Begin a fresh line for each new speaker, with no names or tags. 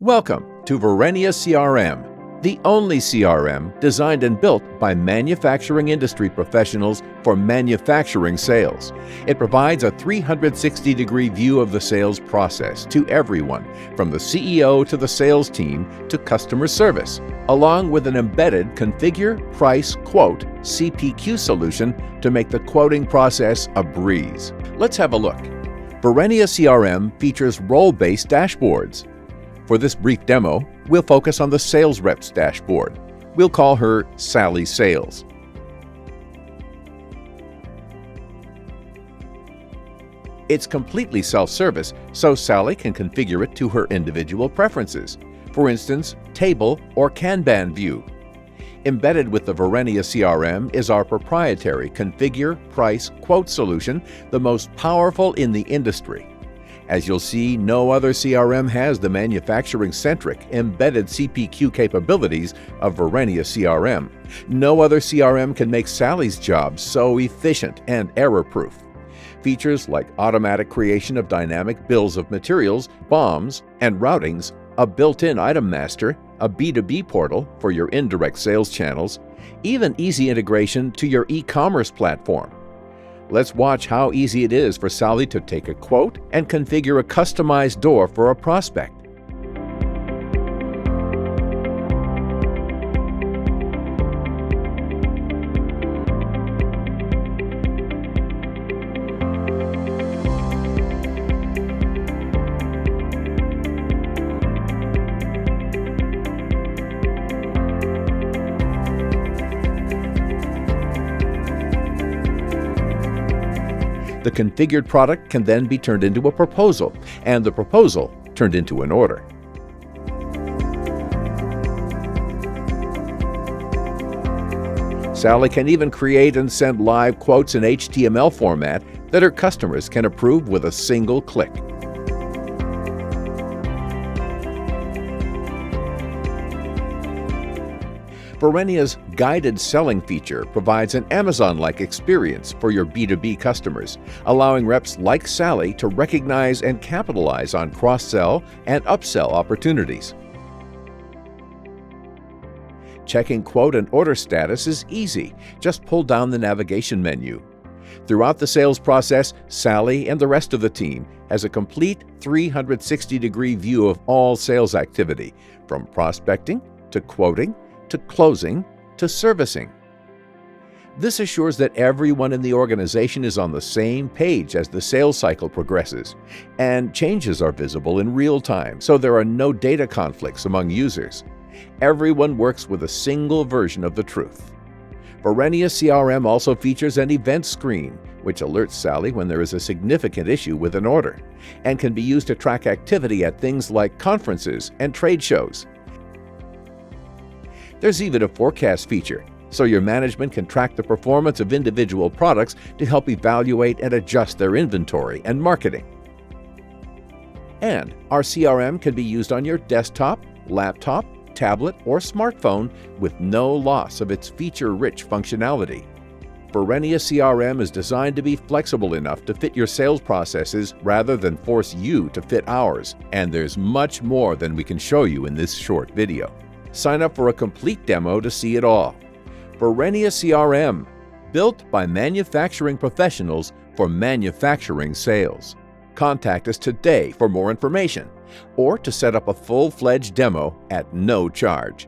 Welcome to Verenia CRM, the only CRM designed and built by manufacturing industry professionals for manufacturing sales. It provides a 360-degree view of the sales process to everyone, from the CEO to the sales team to customer service, along with an embedded Configure, Price, Quote (CPQ) solution to make the quoting process a breeze. Let's have a look. Verenia CRM features role-based dashboards. For this brief demo, we'll focus on the sales rep's dashboard. We'll call her Sally Sales. It's completely self-service, so Sally can configure it to her individual preferences. For instance, table or Kanban view. Embedded with the Verenia CRM is our proprietary Configure, Price, Quote solution, the most powerful in the industry. As you'll see, no other CRM has the manufacturing-centric, embedded CPQ capabilities of Verenia CRM. No other CRM can make Sally's job so efficient and error-proof. Features like automatic creation of dynamic bills of materials, BOMs, and routings, a built-in item master, a B2B portal for your indirect sales channels, even easy integration to your e-commerce platform. Let's watch how easy it is for Sally to take a quote and configure a customized door for a prospect. The configured product can then be turned into a proposal, and the proposal turned into an order. Sally can even create and send live quotes in HTML format that her customers can approve with a single click. Verenia's guided selling feature provides an Amazon-like experience for your B2B customers, allowing reps like Sally to recognize and capitalize on cross-sell and upsell opportunities. Checking quote and order status is easy. Just pull down the navigation menu. Throughout the sales process, Sally and the rest of the team has a complete 360-degree view of all sales activity, from prospecting to quoting to closing to servicing. This assures that everyone in the organization is on the same page as the sales cycle progresses, and changes are visible in real time, so there are no data conflicts among users. Everyone works with a single version of the truth. Verenia CRM also features an event screen, which alerts Sally when there is a significant issue with an order, and can be used to track activity at things like conferences and trade shows. There's even a forecast feature, so your management can track the performance of individual products to help evaluate and adjust their inventory and marketing. And our CRM can be used on your desktop, laptop, tablet, or smartphone with no loss of its feature-rich functionality. Verenia CRM is designed to be flexible enough to fit your sales processes rather than force you to fit ours, and there's much more than we can show you in this short video. Sign up for a complete demo to see it all. Verenia CRM, built by manufacturing professionals for manufacturing sales. Contact us today for more information or to set up a full-fledged demo at no charge.